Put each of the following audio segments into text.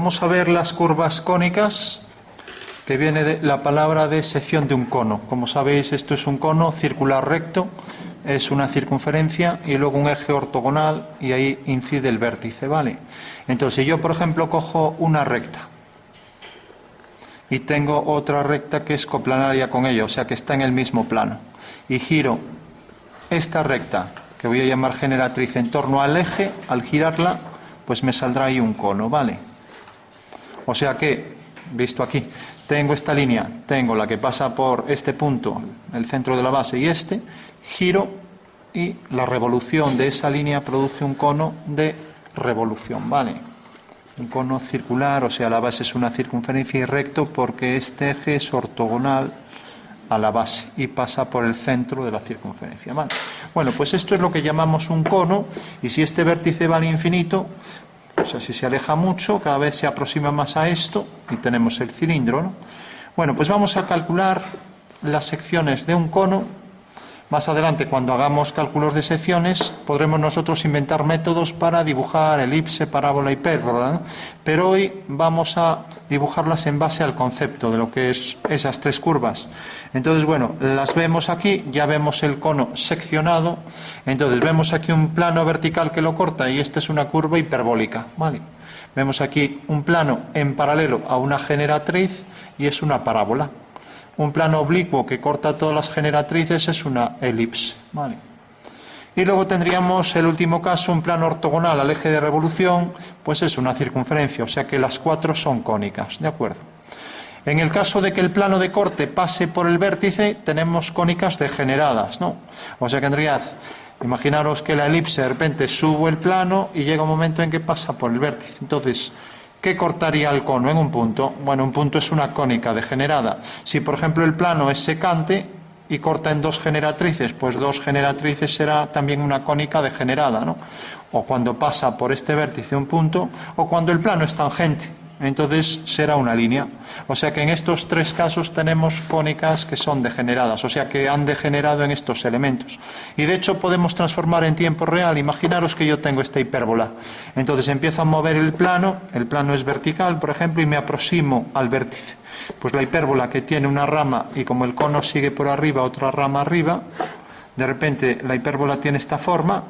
vamos a ver las curvas cónicas, que viene de la palabra de sección de un cono. Como sabéis, esto es un cono circular recto, es una circunferencia y luego un eje ortogonal y ahí incide el vértice, ¿vale? Entonces, si yo, por ejemplo, cojo una recta y tengo otra recta que es coplanaria con ella, o sea que está en el mismo plano, y giro esta recta, que voy a llamar generatriz, en torno al eje, al girarla, pues me saldrá ahí un cono, ¿vale? O sea que, visto aquí, tengo esta línea, tengo la que pasa por este punto, el centro de la base y este, giro y la revolución de esa línea produce un cono de revolución, ¿vale? Un cono circular, o sea, la base es una circunferencia y recto porque este eje es ortogonal a la base y pasa por el centro de la circunferencia, ¿vale? Bueno, pues esto es lo que llamamos un cono, y si este vértice va al infinito, o sea, si se aleja mucho, cada vez se aproxima más a esto y tenemos el cilindro, ¿no? Bueno, pues vamos a calcular las secciones de un cono. Más adelante, cuando hagamos cálculos de secciones, podremos nosotros inventar métodos para dibujar elipse, parábola, hipérbola, ¿no? Pero hoy vamos a dibujarlas en base al concepto de lo que es esas tres curvas. Entonces, bueno, las vemos aquí, ya vemos el cono seccionado. Entonces, vemos aquí un plano vertical que lo corta y esta es una curva hiperbólica, ¿vale? Vemos aquí un plano en paralelo a una generatriz y es una parábola. Un plano oblicuo que corta todas las generatrices es una elipse, ¿vale? Y luego tendríamos el último caso, un plano ortogonal al eje de revolución, pues es una circunferencia, o sea que las cuatro son cónicas, ¿de acuerdo? En el caso de que el plano de corte pase por el vértice, tenemos cónicas degeneradas, ¿no? O sea que imaginaros que la elipse de repente subo el plano y llega un momento en que pasa por el vértice. Entonces, ¿qué cortaría el cono en un punto? Bueno, un punto es una cónica degenerada. Si, por ejemplo, el plano es secante y corta en dos generatrices, pues dos generatrices será también una cónica degenerada, ¿no? O cuando pasa por este vértice un punto, o cuando el plano es tangente, entonces será una línea. O sea que en estos tres casos tenemos cónicas que son degeneradas, o sea que han degenerado en estos elementos. Y de hecho podemos transformar en tiempo real. Imaginaros que yo tengo esta hipérbola. Entonces empiezo a mover el plano es vertical, por ejemplo, y me aproximo al vértice. Pues la hipérbola, que tiene una rama y como el cono sigue por arriba, otra rama arriba, de repente la hipérbola tiene esta forma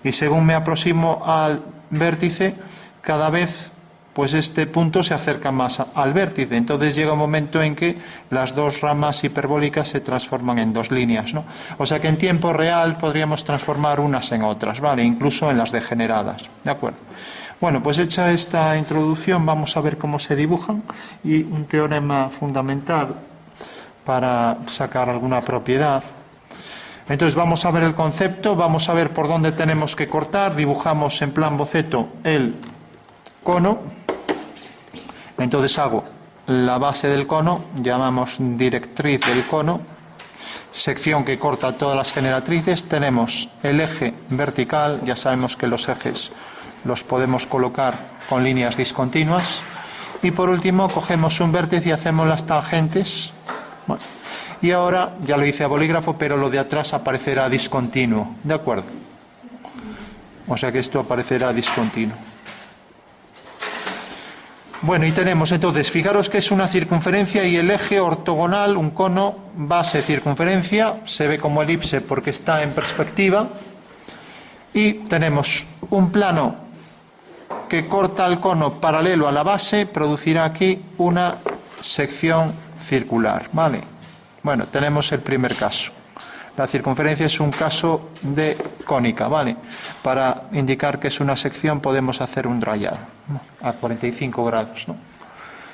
y según me aproximo al vértice, cada vez pues este punto se acerca más al vértice. Entonces llega un momento en que las dos ramas hiperbólicas se transforman en dos líneas, ¿no? O sea que en tiempo real podríamos transformar unas en otras, ¿vale? Incluso en las degeneradas, ¿de acuerdo? Bueno, pues hecha esta introducción, vamos a ver cómo se dibujan y un teorema fundamental para sacar alguna propiedad. Entonces vamos a ver el concepto, vamos a ver por dónde tenemos que cortar, dibujamos en plan boceto el cono. Entonces hago la base del cono, llamamos directriz del cono, sección que corta todas las generatrices, tenemos el eje vertical, ya sabemos que los ejes los podemos colocar con líneas discontinuas, y por último cogemos un vértice y hacemos las tangentes. Bueno, y ahora ya lo hice a bolígrafo, pero lo de atrás aparecerá discontinuo, ¿de acuerdo? O sea que esto aparecerá discontinuo. Bueno, y tenemos entonces, fijaros que es una circunferencia y el eje ortogonal, un cono, base, circunferencia, se ve como elipse porque está en perspectiva, y tenemos un plano que corta el cono paralelo a la base, producirá aquí una sección circular, ¿vale? Bueno, tenemos el primer caso. La circunferencia es un caso de cónica, ¿vale? Para indicar que es una sección podemos hacer un rayado, ¿no? A 45 grados, ¿no?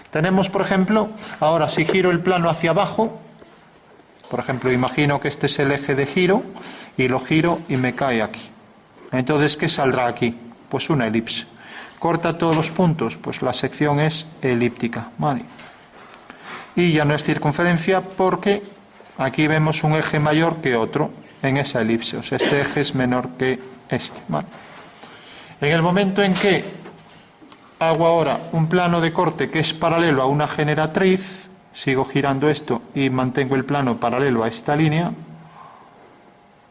Tenemos, por ejemplo, ahora si giro el plano hacia abajo, por ejemplo, imagino que este es el eje de giro y lo giro y me cae aquí. Entonces, ¿qué saldrá aquí? Pues una elipse. ¿Corta todos los puntos? Pues la sección es elíptica, ¿vale? Y ya no es circunferencia porque aquí vemos un eje mayor que otro en esa elipse, o sea, este eje es menor que este, ¿vale? En el momento en que hago ahora un plano de corte que es paralelo a una generatriz, sigo girando esto y mantengo el plano paralelo a esta línea,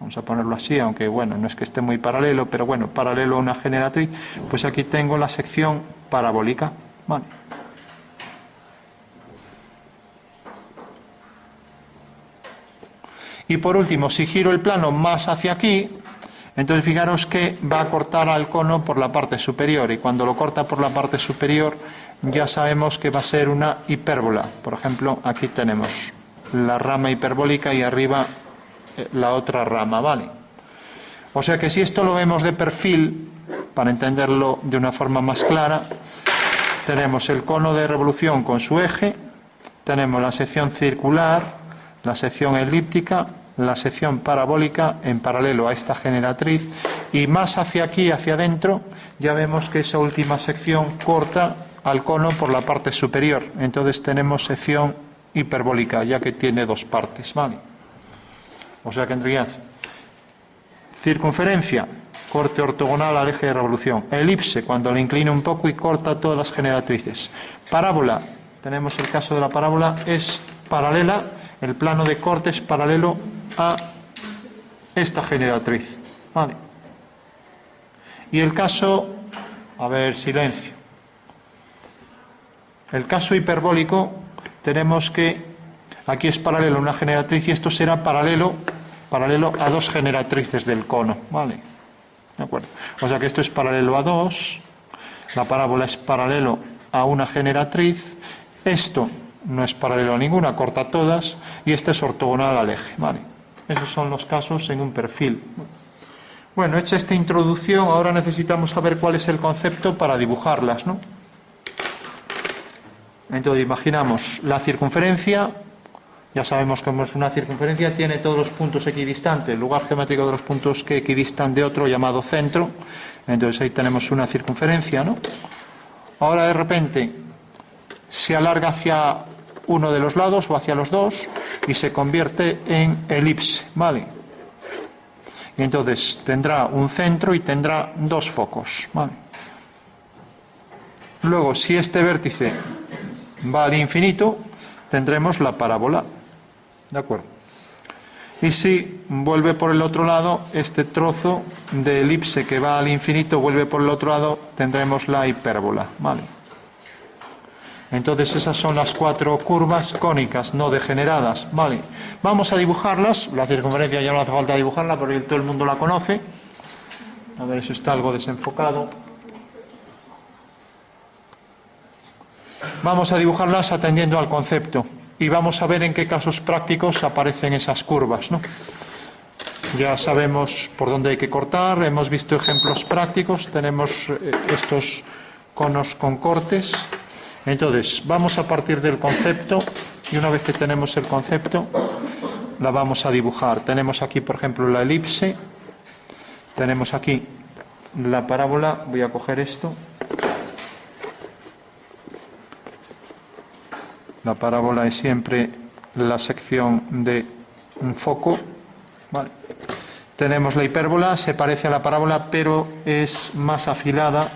vamos a ponerlo así, aunque bueno, no es que esté muy paralelo, pero bueno, paralelo a una generatriz, pues aquí tengo la sección parabólica, Vale. Y por último, si giro el plano más hacia aquí, entonces fijaros que va a cortar al cono por la parte superior, y cuando lo corta por la parte superior ya sabemos que va a ser una hipérbola. Por ejemplo, aquí tenemos la rama hiperbólica y arriba la otra rama, ¿vale? O sea que si esto lo vemos de perfil, para entenderlo de una forma más clara, tenemos el cono de revolución con su eje, tenemos la sección circular, la sección elíptica, la sección parabólica en paralelo a esta generatriz, y más hacia aquí, hacia adentro, ya vemos que esa última sección corta al cono por la parte superior. Entonces tenemos sección hiperbólica, ya que tiene dos partes, ¿vale? O sea que en realidad, circunferencia, corte ortogonal al eje de revolución. Elipse, cuando le inclina un poco y corta todas las generatrices. Parábola, tenemos el caso de la parábola, es paralela, el plano de corte es paralelo a esta generatriz, ¿vale? Y el caso, a ver, silencio. El caso hiperbólico, tenemos que aquí es paralelo a una generatriz y esto será paralelo a dos generatrices del cono, ¿vale? ¿De acuerdo? O sea que esto es paralelo a dos, la parábola es paralelo a una generatriz, esto no es paralelo a ninguna, corta todas, y este es ortogonal al eje, ¿vale? Esos son los casos en un perfil. Bueno, hecha esta introducción, ahora necesitamos saber cuál es el concepto para dibujarlas, ¿no? Entonces imaginamos la circunferencia, ya sabemos cómo es una circunferencia, tiene todos los puntos equidistantes, el lugar geométrico de los puntos que equidistan de otro llamado centro, entonces ahí tenemos una circunferencia, ¿no? Ahora de repente se alarga hacia uno de los lados o hacia los dos y se convierte en elipse, ¿vale? Y entonces tendrá un centro y tendrá dos focos, ¿vale? Luego, si este vértice va al infinito, tendremos la parábola, ¿de acuerdo? Y si vuelve por el otro lado, este trozo de elipse que va al infinito vuelve por el otro lado, tendremos la hipérbola, ¿vale? Entonces esas son las cuatro curvas cónicas no degeneradas, ¿vale? Vamos a dibujarlas. La circunferencia ya no hace falta dibujarla porque todo el mundo la conoce. A ver, eso está algo desenfocado. Vamos a dibujarlas atendiendo al concepto y vamos a ver en qué casos prácticos aparecen esas curvas, ¿no? Ya sabemos por dónde hay que cortar, hemos visto ejemplos prácticos, tenemos estos conos con cortes. Entonces, vamos a partir del concepto y una vez que tenemos el concepto, la vamos a dibujar. Tenemos aquí, por ejemplo, la elipse, tenemos aquí la parábola, voy a coger esto. La parábola es siempre la sección de un foco, ¿vale? Tenemos la hipérbola, se parece a la parábola, pero es más afilada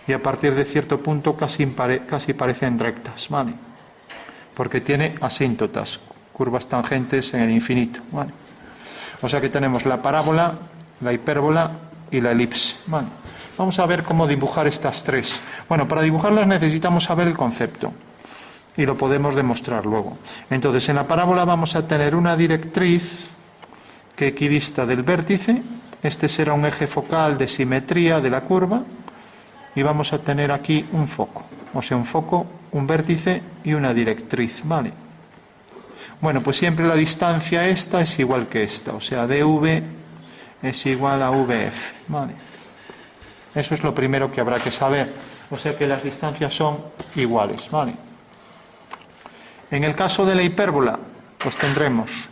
y a partir de cierto punto casi parecen rectas, ¿vale? Porque tiene asíntotas, curvas tangentes en el infinito, ¿vale? O sea que tenemos la parábola, la hipérbola y la elipse, ¿vale? Vamos a ver cómo dibujar estas tres. Bueno, para dibujarlas necesitamos saber el concepto y lo podemos demostrar luego. Entonces, en la parábola vamos a tener una directriz que equidista del vértice, este será un eje focal de simetría de la curva, y vamos a tener aquí un foco, o sea, un foco, un vértice y una directriz, ¿vale? Bueno, pues siempre la distancia esta es igual que esta, o sea, dv es igual a vf, ¿vale? Eso es lo primero que habrá que saber, o sea que las distancias son iguales, ¿vale? En el caso de la hipérbola, pues tendremos,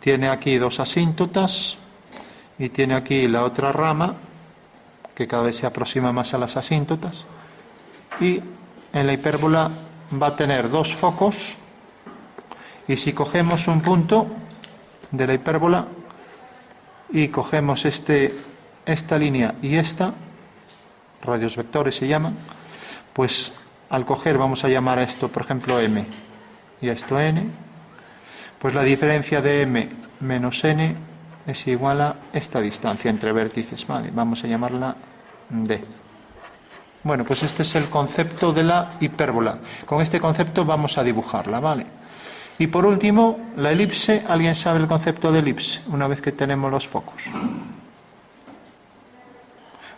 tiene aquí dos asíntotas y tiene aquí la otra rama, que cada vez se aproxima más a las asíntotas, y en la hipérbola va a tener dos focos, y si cogemos un punto de la hipérbola y cogemos esta línea y esta, radios vectores se llaman, pues al coger vamos a llamar a esto, por ejemplo, m, y a esto n, pues la diferencia de m menos n es igual a esta distancia entre vértices, ¿vale? Vamos a llamarla D. Bueno, pues este es el concepto de la hipérbola. Con este concepto vamos a dibujarla, ¿vale? Y por último, la elipse. ¿Alguien sabe el concepto de elipse? Una vez que tenemos los focos.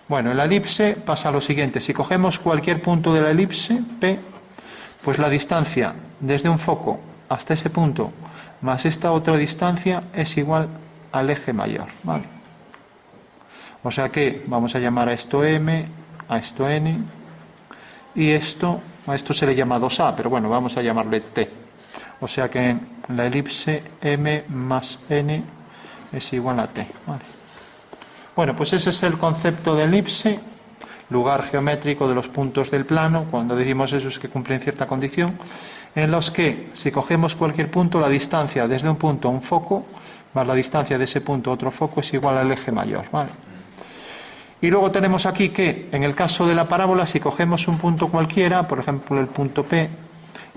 Bueno, en la elipse pasa lo siguiente. Si cogemos cualquier punto de la elipse, P, pues la distancia desde un foco hasta ese punto más esta otra distancia es igual al eje mayor, ¿vale? O sea que vamos a llamar a esto M, a esto N, y a esto se le llama 2A, pero bueno, vamos a llamarle T. O sea que en la elipse M más N es igual a T, ¿vale? Bueno, pues ese es el concepto de elipse, lugar geométrico de los puntos del plano. Cuando decimos eso es que cumplen cierta condición, en los que si cogemos cualquier punto, la distancia desde un punto a un foco más la distancia de ese punto a otro foco es igual al eje mayor, ¿vale? Y luego tenemos aquí que en el caso de la parábola, si cogemos un punto cualquiera, por ejemplo el punto P,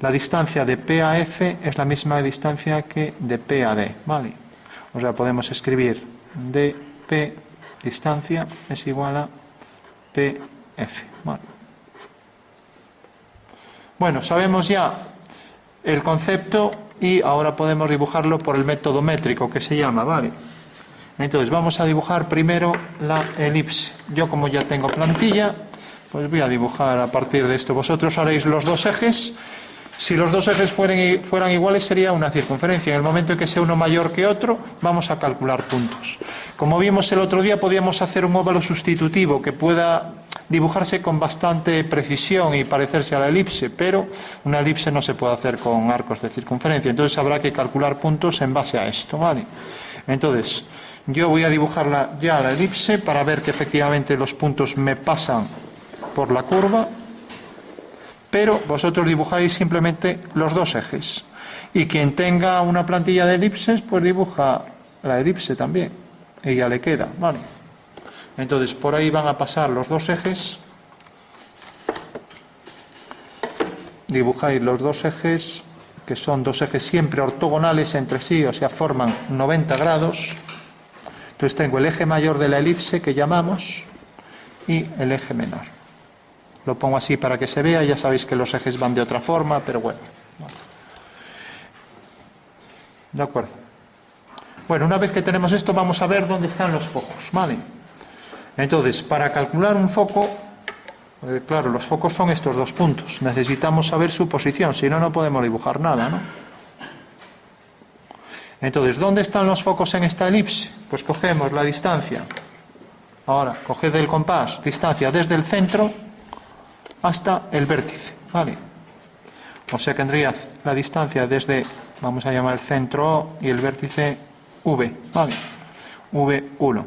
la distancia de P a F es la misma distancia que de P a D, ¿vale? O sea, podemos escribir dP distancia es igual a PF, ¿vale? Bueno, sabemos ya el concepto y ahora podemos dibujarlo por el método métrico que se llama, ¿vale? Entonces vamos a dibujar primero la elipse. Yo, como ya tengo plantilla, pues voy a dibujar a partir de esto. Vosotros haréis los dos ejes. Si los dos ejes fueran iguales sería una circunferencia. En el momento en que sea uno mayor que otro, vamos a calcular puntos. Como vimos el otro día, podíamos hacer un óvalo sustitutivo que pueda dibujarse con bastante precisión y parecerse a la elipse, pero una elipse no se puede hacer con arcos de circunferencia. Entonces habrá que calcular puntos en base a esto, ¿vale? Entonces, yo voy a dibujarla ya la elipse para ver que efectivamente los puntos me pasan por la curva. Pero vosotros dibujáis simplemente los dos ejes. Y quien tenga una plantilla de elipses, pues dibuja la elipse también. Y ya le queda, ¿vale? Entonces, por ahí van a pasar los dos ejes. Dibujáis los dos ejes, que son dos ejes siempre ortogonales entre sí, o sea, forman 90 grados. Entonces tengo el eje mayor de la elipse, que llamamos, y el eje menor. Lo pongo así para que se vea, ya sabéis que los ejes van de otra forma, pero bueno. De acuerdo. Bueno, una vez que tenemos esto, vamos a ver dónde están los focos, ¿vale? Entonces, para calcular un foco, claro, los focos son estos dos puntos. Necesitamos saber su posición, si no, no podemos dibujar nada, ¿no? Entonces, ¿dónde están los focos en esta elipse? Pues cogemos la distancia. Ahora, coged el compás, distancia desde el centro hasta el vértice, ¿vale? O sea que tendría la distancia desde, vamos a llamar el centro O y el vértice V, ¿vale? V1.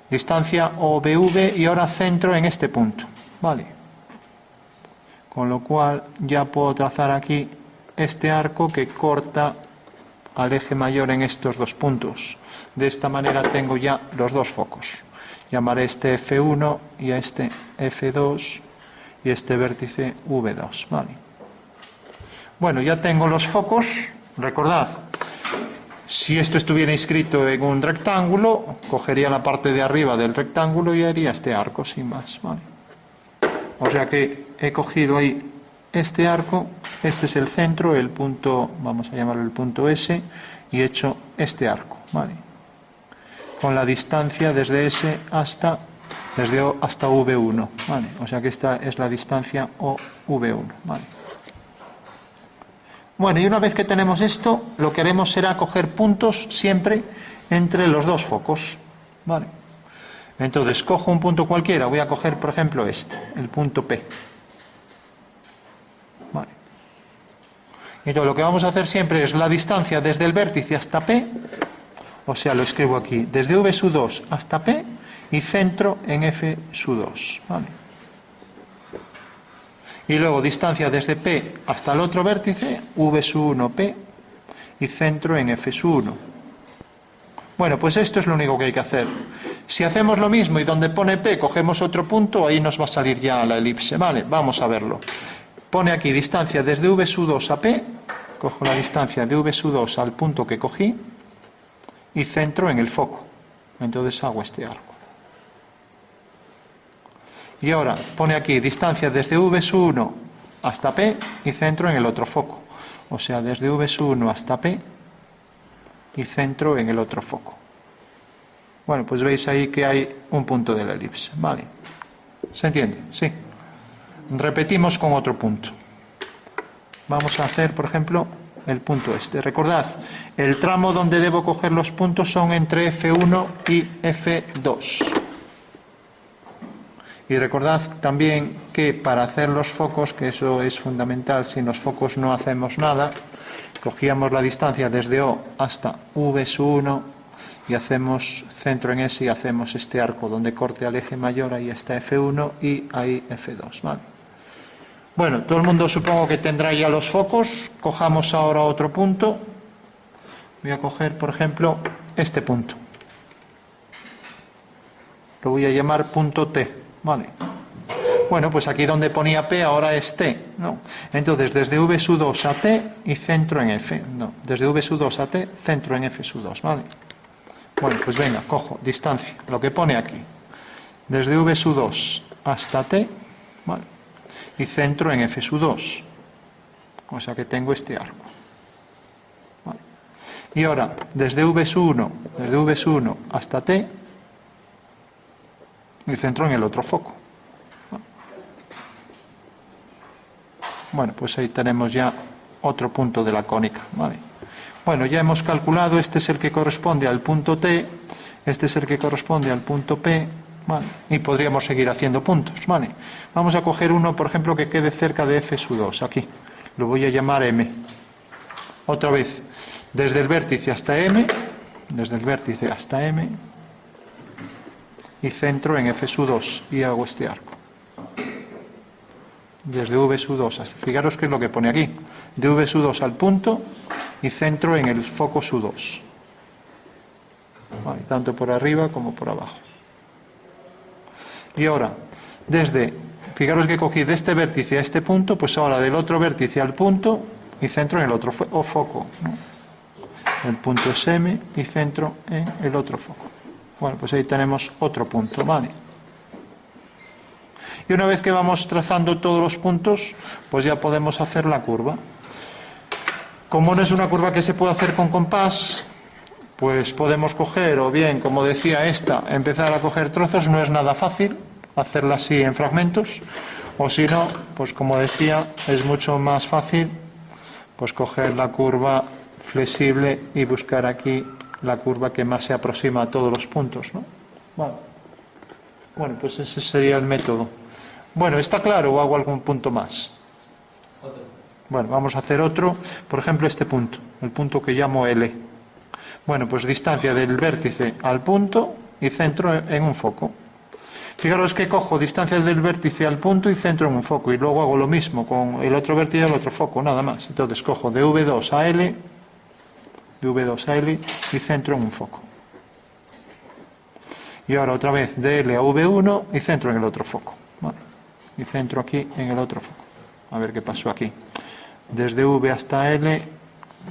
Distancia OVV y ahora centro en este punto, ¿vale? Con lo cual ya puedo trazar aquí este arco que corta al eje mayor en estos dos puntos. De esta manera tengo ya los dos focos. Llamaré este F1 y a este F2 y este vértice V2, ¿vale? Bueno, ya tengo los focos. Recordad, si esto estuviera inscrito en un rectángulo, cogería la parte de arriba del rectángulo y haría este arco, sin más, ¿vale? O sea que he cogido ahí este arco, este es el centro, el punto, vamos a llamarlo el punto S, y he hecho este arco, ¿vale? Con la distancia desde S hasta O hasta V1, ¿vale? O sea que esta es la distancia OV1, ¿vale? Bueno, y una vez que tenemos esto, lo que haremos será coger puntos siempre entre los dos focos, ¿vale? Entonces, cojo un punto cualquiera, voy a coger, por ejemplo, este, el punto P. Vale. Entonces, lo que vamos a hacer siempre es la distancia desde el vértice hasta P, o sea, lo escribo aquí, desde V2 hasta P, y centro en F2, ¿vale? Y luego distancia desde P hasta el otro vértice, V1P, y centro en F1. Bueno, pues esto es lo único que hay que hacer. Si hacemos lo mismo y donde pone P cogemos otro punto, ahí nos va a salir ya la elipse, ¿vale? Vamos a verlo. Pone aquí distancia desde V2 a P, cojo la distancia de V2 al punto que cogí, y centro en el foco. Entonces hago este arco. Y ahora pone aquí distancia desde V1 hasta P y centro en el otro foco. O sea, desde V1 hasta P y centro en el otro foco. Bueno, pues veis ahí que hay un punto de la elipse. ¿Vale? ¿Se entiende? Sí. Repetimos con otro punto. Vamos a hacer, por ejemplo, el punto este. Recordad, el tramo donde debo coger los puntos son entre F1 y F2. Y recordad también que para hacer los focos, que eso es fundamental, sin los focos no hacemos nada, cogíamos la distancia desde O hasta V1 y hacemos centro en S y hacemos este arco donde corte al eje mayor, ahí está F1 y ahí F2. ¿Vale? Bueno, todo el mundo supongo que tendrá ya los focos. Cojamos ahora otro punto. Voy a coger, por ejemplo, este punto. Lo voy a llamar punto T. ¿Vale? Bueno, pues aquí donde ponía P ahora es T, ¿no? Entonces, desde V2 a T y centro en F. No, desde V2 a T, centro en F2, ¿vale? Bueno, pues venga, cojo distancia, lo que pone aquí. Desde V2 hasta T, ¿vale? Y centro en F2. O sea que tengo este arco. ¿Vale? Y ahora, desde V1 hasta T, y centro en el otro foco. Bueno, pues ahí tenemos ya otro punto de la cónica, ¿vale? Bueno, ya hemos calculado, este es el que corresponde al punto T, este es el que corresponde al punto P, ¿vale? Y podríamos seguir haciendo puntos, ¿vale? Vamos a coger uno, por ejemplo, que quede cerca de F2, aquí. Lo voy a llamar M. Otra vez, desde el vértice hasta M, y centro en F2 y hago este arco. Desde V2 hasta... Fijaros qué es lo que pone aquí. De V2 al punto y centro en el foco SU2. Vale, tanto por arriba como por abajo. Y ahora, fijaros que cogí de este vértice a este punto, pues ahora del otro vértice al punto y centro en el otro foco, ¿no? El punto es M y centro en el otro foco. Bueno, pues ahí tenemos otro punto, ¿vale? Y una vez que vamos trazando todos los puntos, pues ya podemos hacer la curva. Como no es una curva que se puede hacer con compás, pues podemos coger, o bien, como decía esta, empezar a coger trozos, no es nada fácil hacerla así en fragmentos, o si no, pues como decía, es mucho más fácil pues coger la curva flexible y buscar aquí la curva que más se aproxima a todos los puntos, ¿no? Bueno, pues ese sería el método. Bueno, ¿está claro o hago algún punto más? Otro. Bueno, vamos a hacer otro. Por ejemplo, este punto, el punto que llamo L. Bueno, pues distancia del vértice al punto y centro en un foco. Fijaros que cojo distancia del vértice al punto y centro en un foco. Y luego hago lo mismo con el otro vértice y el otro foco, nada más. Entonces cojo de V2 a L, y centro en un foco. Y ahora otra vez de L a V1 y centro en el otro foco. Vale. Y centro aquí en el otro foco. A ver qué pasó aquí. Desde V hasta L,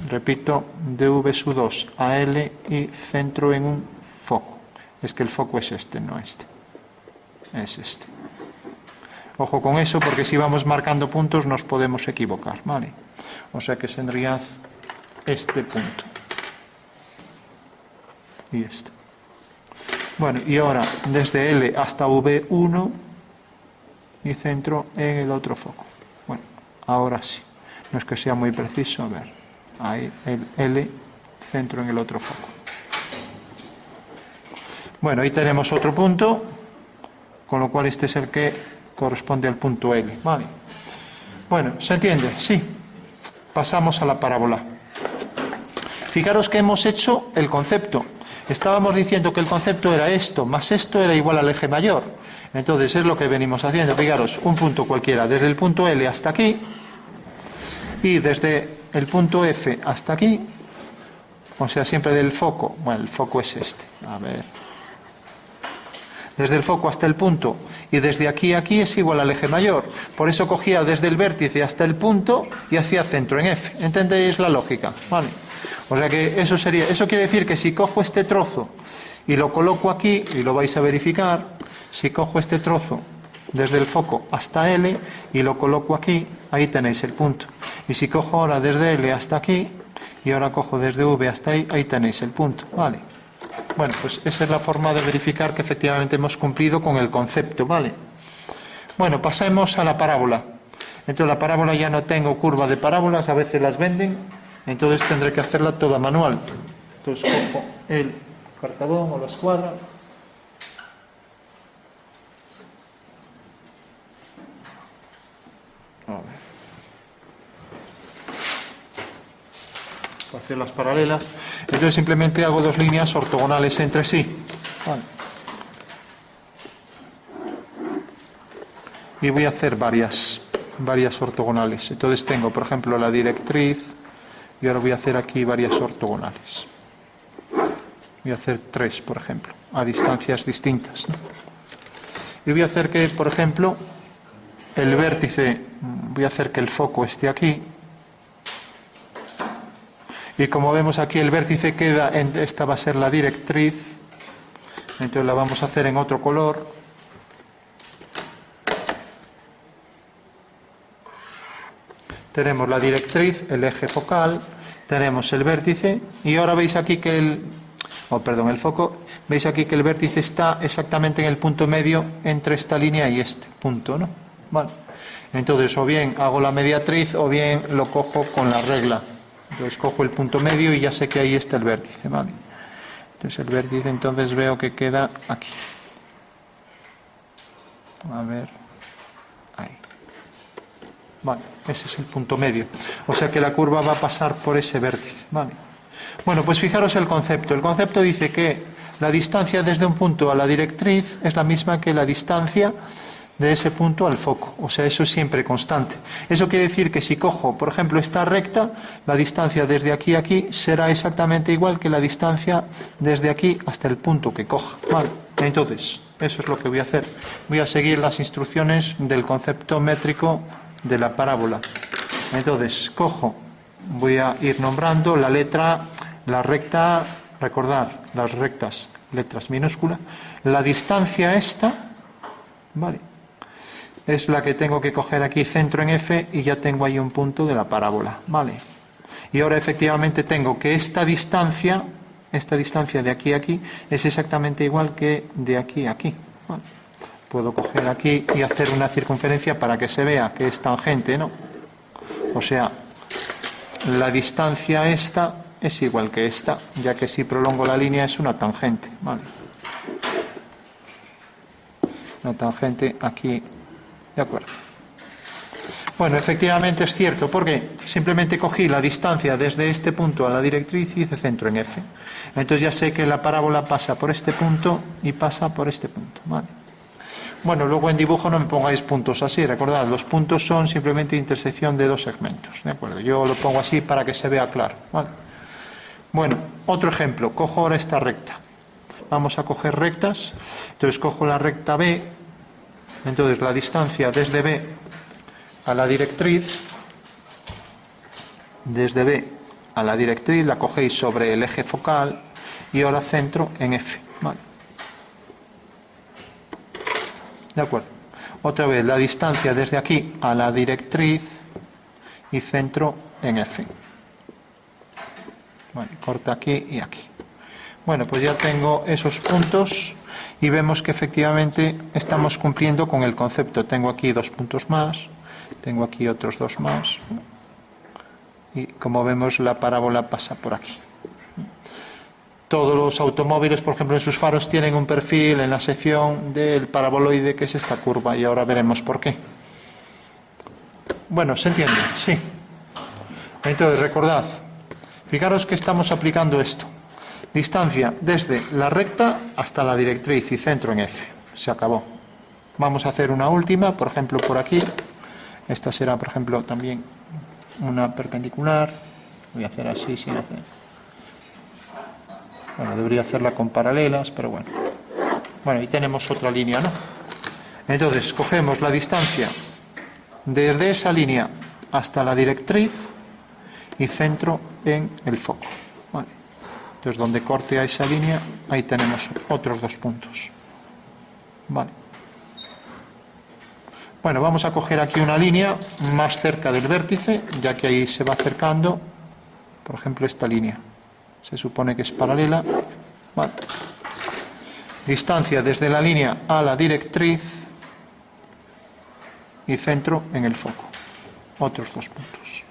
repito, de V2 a L y centro en un foco. Es que el foco es este, no este. Es este. Ojo con eso, porque si vamos marcando puntos nos podemos equivocar, ¿vale? O sea que tendría este punto. Y este. Bueno, y ahora desde L hasta V1 y centro en el otro foco. Bueno, ahora sí. No es que sea muy preciso, a ver. Ahí el L, centro en el otro foco. Bueno, ahí tenemos otro punto, con lo cual este es el que corresponde al punto L. Vale. Bueno, ¿se entiende? Sí. Pasamos a la parábola. Fijaros que hemos hecho el concepto. Estábamos diciendo que el concepto era esto, más esto era igual al eje mayor. Entonces es lo que venimos haciendo. Fijaros, un punto cualquiera, desde el punto L hasta aquí, y desde el punto F hasta aquí, o sea, siempre del foco. Bueno, el foco es este. A ver. Desde el foco hasta el punto, y desde aquí a aquí es igual al eje mayor. Por eso cogía desde el vértice hasta el punto y hacía centro en F. ¿Entendéis la lógica? Vale. O sea que eso quiere decir que si cojo este trozo y lo coloco aquí, y lo vais a verificar, si cojo este trozo desde el foco hasta L y lo coloco aquí, ahí tenéis el punto. Y si cojo ahora desde L hasta aquí y ahora cojo desde V hasta ahí, ahí tenéis el punto, ¿vale? Bueno, pues esa es la forma de verificar que efectivamente hemos cumplido con el concepto, ¿vale? Bueno, pasemos a la parábola. Entonces la parábola ya no tengo curva de parábolas, a veces las venden, entonces tendré que hacerla toda manual. Entonces cojo el cartabón o la escuadra. A ver. Para hacer las paralelas. Entonces simplemente hago dos líneas ortogonales entre sí. Vale. Y voy a hacer varias ortogonales. Entonces tengo, por ejemplo, la directriz y ahora voy a hacer aquí varias ortogonales. Voy a hacer 3, por ejemplo, a distancias distintas, ¿no? Y voy a hacer que, por ejemplo, el vértice, voy a hacer que el foco esté aquí. Y como vemos aquí, el vértice queda, esta va a ser la directriz, entonces la vamos a hacer en otro color. Tenemos la directriz, el eje focal, tenemos el vértice y ahora veis aquí que el foco, veis aquí que el vértice está exactamente en el punto medio entre esta línea y este punto, ¿no? Vale. Entonces o bien hago la mediatriz o bien lo cojo con la regla. Entonces cojo el punto medio y ya sé que ahí está el vértice, ¿vale? Entonces el vértice entonces veo que queda aquí. A ver. Ahí. Vale, ese es el punto medio. O sea que la curva va a pasar por ese vértice, ¿vale? Bueno, pues fijaros el concepto. El concepto dice que la distancia desde un punto a la directriz es la misma que la distancia de ese punto al foco. O sea, eso es siempre constante. Eso quiere decir que si cojo, por ejemplo, esta recta, la distancia desde aquí a aquí será exactamente igual que la distancia desde aquí hasta el punto que coja, ¿vale? Entonces, eso es lo que voy a hacer. Voy a seguir las instrucciones del concepto métrico de la parábola. Entonces, cojo, voy a ir nombrando la letra, la recta, recordad, las rectas, letras minúsculas, la distancia esta, ¿vale? Es la que tengo que coger aquí, centro en F, y ya tengo ahí un punto de la parábola, ¿vale? Y ahora efectivamente tengo que esta distancia de aquí a aquí, es exactamente igual que de aquí a aquí, ¿vale? Puedo coger aquí y hacer una circunferencia para que se vea que es tangente, ¿no? O sea, la distancia esta es igual que esta, ya que si prolongo la línea es una tangente, ¿vale? Una tangente aquí, de acuerdo. Bueno, efectivamente es cierto, porque simplemente cogí la distancia desde este punto a la directriz y hice centro en F. Entonces ya sé que la parábola pasa por este punto y pasa por este punto, ¿vale? Bueno, luego en dibujo no me pongáis puntos así, recordad, los puntos son simplemente intersección de dos segmentos, ¿de acuerdo? Yo lo pongo así para que se vea claro, ¿vale? Bueno, otro ejemplo, cojo ahora esta recta. Vamos a coger rectas, entonces cojo la recta B, entonces la distancia desde B a la directriz, desde B a la directriz la cogéis sobre el eje focal y ahora centro en F, ¿vale? De acuerdo. Otra vez, la distancia desde aquí a la directriz y centro en F. Vale, corta aquí y aquí. Bueno, pues ya tengo esos puntos y vemos que efectivamente estamos cumpliendo con el concepto. Tengo aquí 2 puntos más, tengo aquí otros 2 más. Y como vemos, la parábola pasa por aquí. Todos los automóviles, por ejemplo, en sus faros tienen un perfil en la sección del paraboloide, que es esta curva, y ahora veremos por qué. Bueno, ¿se entiende? Sí. Entonces, recordad, fijaros que estamos aplicando esto. Distancia desde la recta hasta la directriz y centro en F. Se acabó. Vamos a hacer una última, por ejemplo, por aquí. Esta será, por ejemplo, también una perpendicular. Voy a hacer así, sin hacer... Bueno, debería hacerla con paralelas, pero bueno. Bueno, ahí tenemos otra línea, ¿no? Entonces, cogemos la distancia desde esa línea hasta la directriz y centro en el foco. Vale. Entonces, donde corte a esa línea, ahí tenemos otros 2 puntos. Vale. Bueno, vamos a coger aquí una línea más cerca del vértice, ya que ahí se va acercando, por ejemplo, esta línea. Se supone que es paralela. Vale. Distancia desde la línea a la directriz y centro en el foco. Otros 2 puntos.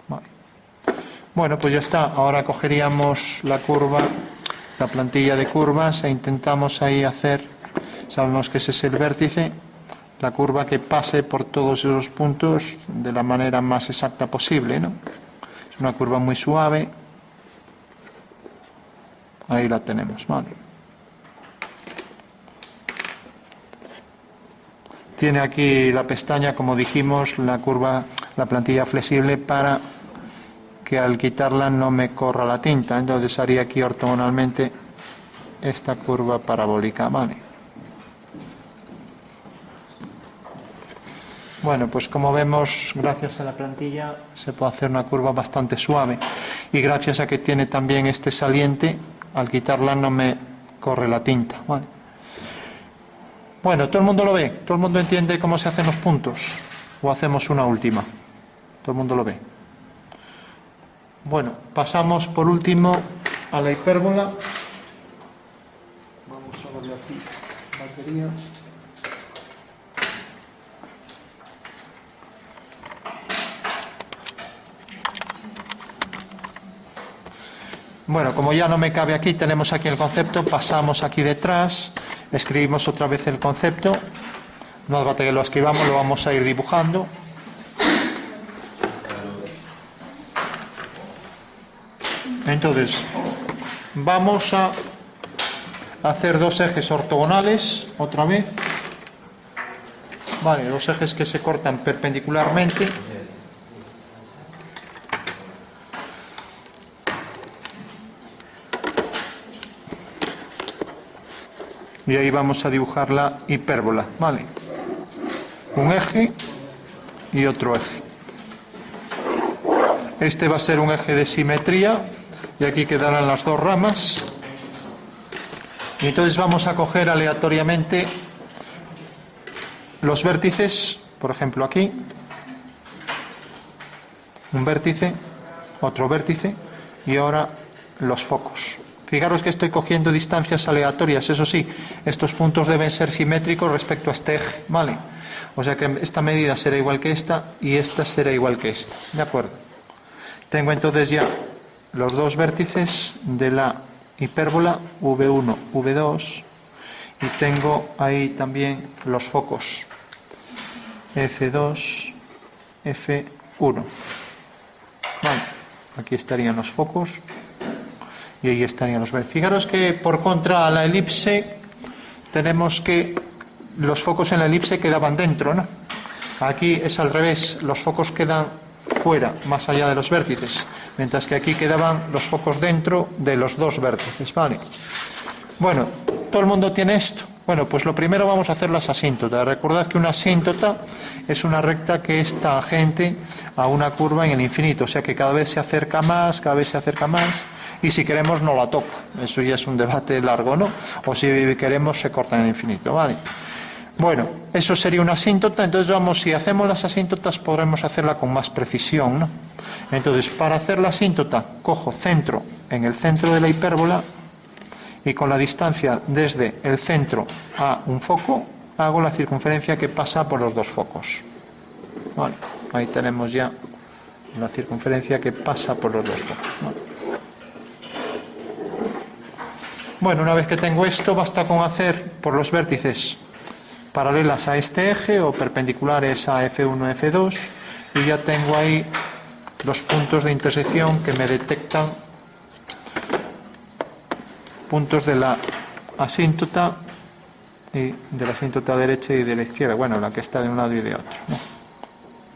Vale. Bueno, pues ya está. Ahora cogeríamos la curva, la plantilla de curvas e intentamos ahí hacer, sabemos que ese es el vértice, la curva que pase por todos esos puntos de la manera más exacta posible, ¿no? Es una curva muy suave. Ahí la tenemos, ¿vale? Tiene aquí la pestaña, como dijimos, la curva, la plantilla flexible para que al quitarla no me corra la tinta. Entonces haría aquí ortogonalmente esta curva parabólica, ¿vale? Bueno, pues como vemos, gracias a la plantilla se puede hacer una curva bastante suave. Y gracias a que tiene también este saliente, al quitarla no me corre la tinta, ¿vale? Bueno, ¿todo el mundo lo ve? ¿Todo el mundo entiende cómo se hacen los puntos? ¿O hacemos una última? ¿Todo el mundo lo ve? Bueno, pasamos por último a la hipérbola. Vamos a ver aquí batería. Bueno, como ya no me cabe aquí, tenemos aquí el concepto, pasamos aquí detrás, escribimos otra vez el concepto, no hace falta que lo escribamos, lo vamos a ir dibujando. Entonces, vamos a hacer 2 ejes ortogonales, otra vez. Vale, 2 ejes que se cortan perpendicularmente. Y ahí vamos a dibujar la hipérbola, ¿vale? Un eje y otro eje. Este va a ser un eje de simetría y aquí quedarán las 2 ramas. Y entonces vamos a coger aleatoriamente los vértices, por ejemplo aquí, un vértice, otro vértice y ahora los focos. Fijaros que estoy cogiendo distancias aleatorias, eso sí, estos puntos deben ser simétricos respecto a este eje, ¿vale? O sea que esta medida será igual que esta y esta será igual que esta, ¿de acuerdo? Tengo entonces ya los 2 vértices de la hipérbola V1, V2 y tengo ahí también los focos F2, F1. Vale, aquí estarían los focos. Y ahí estarían los vértices. Fijaros que por contra a la elipse tenemos que los focos en la elipse quedaban dentro, ¿no? Aquí es al revés, los focos quedan fuera, más allá de los vértices, mientras que aquí quedaban los focos dentro de los 2 vértices, ¿vale? Bueno, ¿todo el mundo tiene esto? Bueno, pues lo primero vamos a hacer las asíntotas. Recordad que una asíntota es una recta que es tangente a una curva en el infinito, o sea que cada vez se acerca más, y si queremos no la toca. Eso ya es un debate largo, ¿no? O si queremos se corta en el infinito, ¿vale? Bueno, eso sería una asíntota. Entonces vamos, si hacemos las asíntotas podremos hacerla con más precisión, ¿no? Entonces, para hacer la asíntota, cojo centro en el centro de la hipérbola y con la distancia desde el centro a un foco hago la circunferencia que pasa por los 2 focos. Vale, ahí tenemos ya la circunferencia que pasa por los 2 focos, ¿vale? Bueno, una vez que tengo esto, basta con hacer por los vértices paralelas a este eje o perpendiculares a F1, F2 y ya tengo ahí los puntos de intersección que me detectan puntos de la asíntota y de la asíntota derecha y de la izquierda, bueno, la que está de un lado y de otro, ¿no?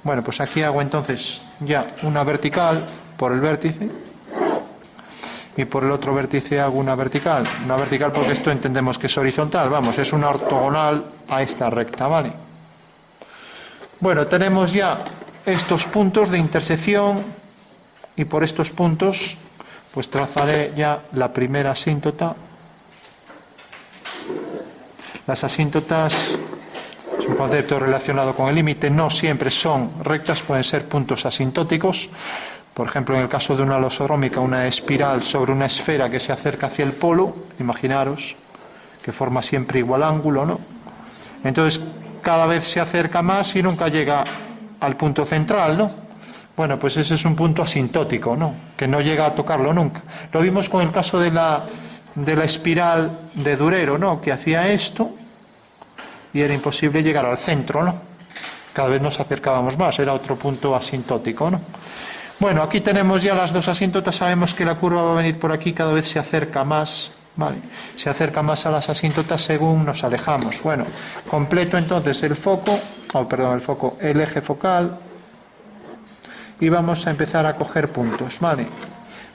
Bueno, pues aquí hago entonces ya una vertical por el vértice y por el otro vértice hago una vertical porque esto entendemos que es horizontal, vamos, es una ortogonal a esta recta, ¿vale? Bueno, tenemos ya estos puntos de intersección y por estos puntos pues trazaré ya la primera asíntota. Las asíntotas un concepto relacionado con el límite. No siempre son rectas, pueden ser puntos asintóticos. Por ejemplo, en el caso de una losorómica, una espiral sobre una esfera que se acerca hacia el polo, imaginaros, que forma siempre igual ángulo, ¿no? Entonces, cada vez se acerca más y nunca llega al punto central, ¿no? Bueno, pues ese es un punto asintótico, ¿no? Que no llega a tocarlo nunca. Lo vimos con el caso de la espiral de Durero, ¿no? Que hacía esto y era imposible llegar al centro, ¿no? Cada vez nos acercábamos más, era otro punto asintótico, ¿no? Bueno, aquí tenemos ya las dos asíntotas, sabemos que la curva va a venir por aquí, cada vez se acerca más, ¿vale? Se acerca más a las asíntotas según nos alejamos. Bueno, completo entonces el foco, el eje focal, y vamos a empezar a coger puntos, ¿vale?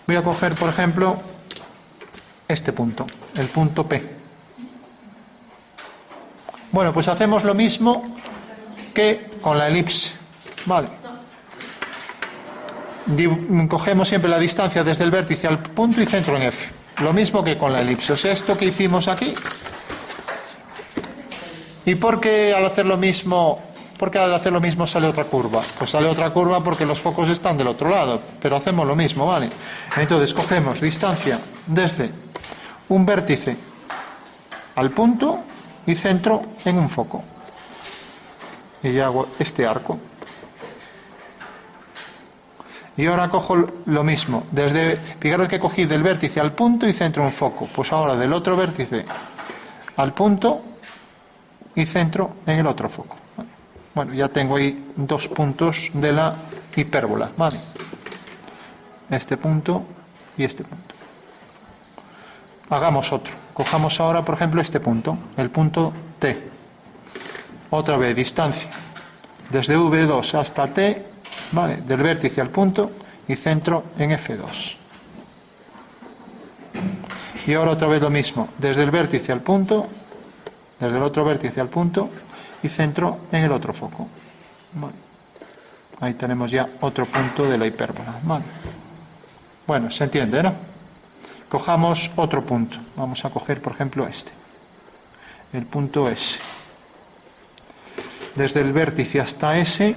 Voy a coger, por ejemplo, este punto, el punto P. Bueno, pues hacemos lo mismo que con la elipse, ¿vale? Cogemos siempre la distancia desde el vértice al punto y centro en F. Lo mismo que con la elipse. O sea, esto que hicimos aquí. ¿Y por qué al hacer lo mismo sale otra curva? Pues sale otra curva porque los focos están del otro lado. Pero hacemos lo mismo, ¿vale? Entonces cogemos distancia desde un vértice al punto y centro en un foco. Y hago este arco. Y ahora cojo lo mismo, fijaros que cogí del vértice al punto y centro un foco, pues ahora del otro vértice al punto y centro en el otro foco. Bueno, ya tengo ahí dos puntos de la hipérbola, ¿vale? Este punto y este punto. Hagamos otro, cojamos ahora por ejemplo este punto, el punto T. Otra vez distancia, desde V2 hasta T, ¿vale? Del vértice al punto y centro en F2. Y ahora otra vez lo mismo, desde el vértice al punto, desde el otro vértice al punto y centro en el otro foco. Vale. Ahí tenemos ya otro punto de la hipérbola. Vale. Bueno, se entiende, ¿no? Cojamos otro punto. Vamos a coger, por ejemplo, este. El punto S. Desde el vértice hasta S...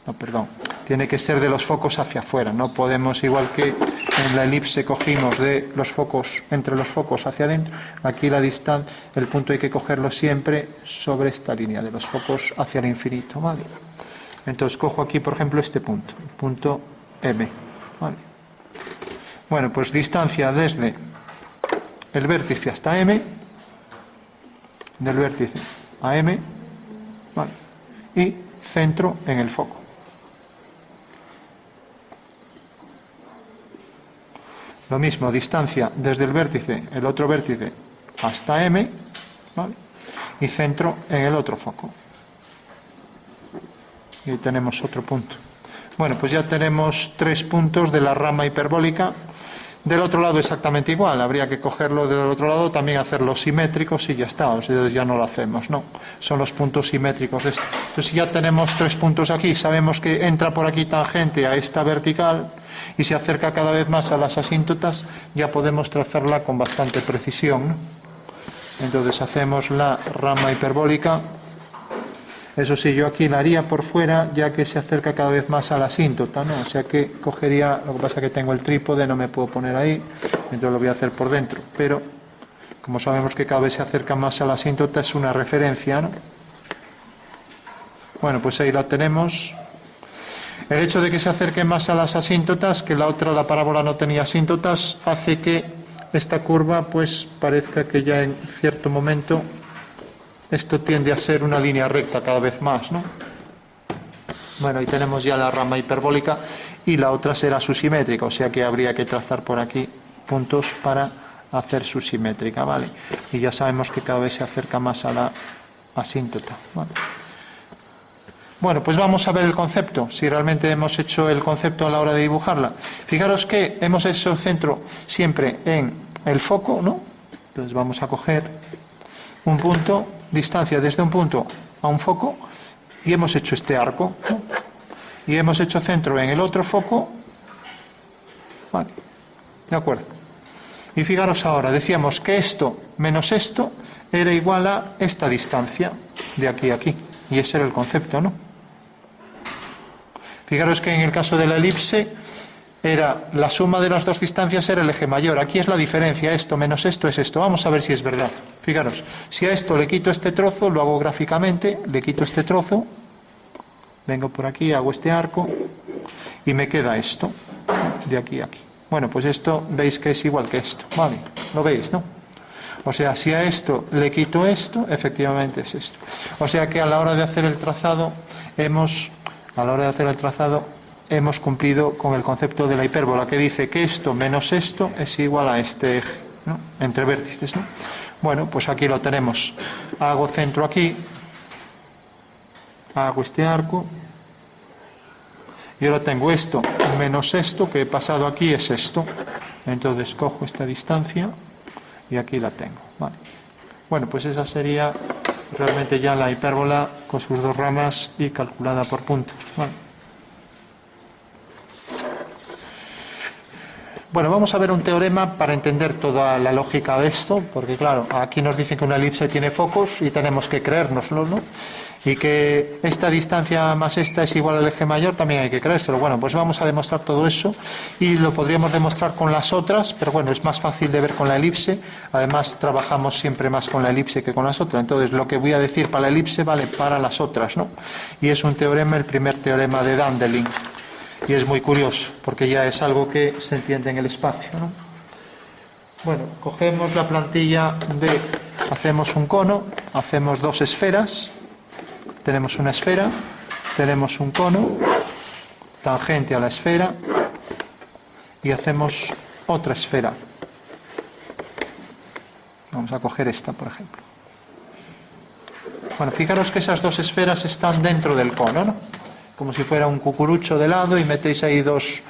No, perdón, tiene que ser de los focos hacia afuera, no podemos, igual que en la elipse cogimos de los focos, entre los focos hacia adentro, aquí la distancia, el punto hay que cogerlo siempre sobre esta línea, de los focos hacia el infinito, ¿vale? Entonces cojo aquí, por ejemplo, este punto, el punto M, ¿vale? Bueno, pues distancia desde el vértice hasta M, del vértice a M, ¿vale? Y centro en el foco. Lo mismo, distancia desde el vértice, el otro vértice, hasta M, ¿vale? Y centro en el otro foco. Y ahí tenemos otro punto. Bueno, pues ya tenemos 3 puntos de la rama hiperbólica. Del otro lado exactamente igual, habría que cogerlo del otro lado, también hacerlos simétricos y ya está, o sea, ya no lo hacemos, no, son los puntos simétricos de esto. Entonces ya tenemos 3 puntos aquí, sabemos que entra por aquí tangente a esta vertical y se acerca cada vez más a las asíntotas, ya podemos trazarla con bastante precisión, ¿no? Entonces hacemos la rama hiperbólica. Eso sí, yo aquí la haría por fuera, ya que se acerca cada vez más a la asíntota, ¿no? O sea que cogería, lo que pasa es que tengo el trípode, no me puedo poner ahí, entonces lo voy a hacer por dentro. Pero, como sabemos que cada vez se acerca más a la asíntota, es una referencia, ¿no? Bueno, pues ahí la tenemos. El hecho de que se acerque más a las asíntotas, que la parábola no tenía asíntotas, hace que esta curva, pues, parezca que ya en cierto momento... Esto tiende a ser una línea recta cada vez más, ¿no? Bueno, ahí tenemos ya la rama hiperbólica y la otra será su simétrica, o sea que habría que trazar por aquí puntos para hacer su simétrica, ¿vale? Y ya sabemos que cada vez se acerca más a la asíntota, ¿vale? Bueno, pues vamos a ver el concepto, si realmente hemos hecho el concepto a la hora de dibujarla. Fijaros que hemos hecho centro siempre en el foco, ¿no? Entonces vamos a coger un punto... distancia desde un punto a un foco y hemos hecho este arco, ¿no? Y hemos hecho centro en el otro foco, vale, de acuerdo. Y fijaros ahora, decíamos que esto menos esto era igual a esta distancia de aquí a aquí. Y ese era el concepto, ¿no? Fijaros que en el caso de la elipse era la suma de las dos distancias era el eje mayor. Aquí es la diferencia, esto menos esto es esto. Vamos a ver si es verdad. Fijaros, si a esto le quito este trozo, lo hago gráficamente, le quito este trozo, vengo por aquí, hago este arco y me queda esto, de aquí a aquí. Bueno, pues esto veis que es igual que esto, ¿vale? ¿Lo veis, no? O sea, si a esto le quito esto, efectivamente es esto. O sea que a la hora de hacer el trazado hemos cumplido con el concepto de la hipérbola, que dice que esto menos esto es igual a este eje, ¿no? Entre vértices, ¿no? Bueno, pues aquí lo tenemos. Hago centro aquí, hago este arco, y ahora tengo esto menos esto, que he pasado aquí es esto. Entonces cojo esta distancia y aquí la tengo, ¿vale? Bueno, pues esa sería realmente ya la hipérbola con sus dos ramas y calculada por puntos, ¿vale? Bueno, vamos a ver un teorema para entender toda la lógica de esto, porque claro, aquí nos dicen que una elipse tiene focos y tenemos que creérnoslo, ¿no? Y que esta distancia más esta es igual al eje mayor, también hay que creérselo. Bueno, pues vamos a demostrar todo eso y lo podríamos demostrar con las otras, pero bueno, es más fácil de ver con la elipse. Además, trabajamos siempre más con la elipse que con las otras. Entonces, lo que voy a decir para la elipse vale para las otras, ¿no? Y es un teorema, el primer teorema de Dandelin. Y es muy curioso, porque ya es algo que se entiende en el espacio, ¿no? Bueno, cogemos la plantilla de... Hacemos un cono, hacemos dos esferas. Tenemos una esfera, tenemos un cono, tangente a la esfera, y hacemos otra esfera. Vamos a coger esta, por ejemplo. Bueno, fijaros que esas dos esferas están dentro del cono, ¿no? Como si fuera un cucurucho de lado y metéis ahí dos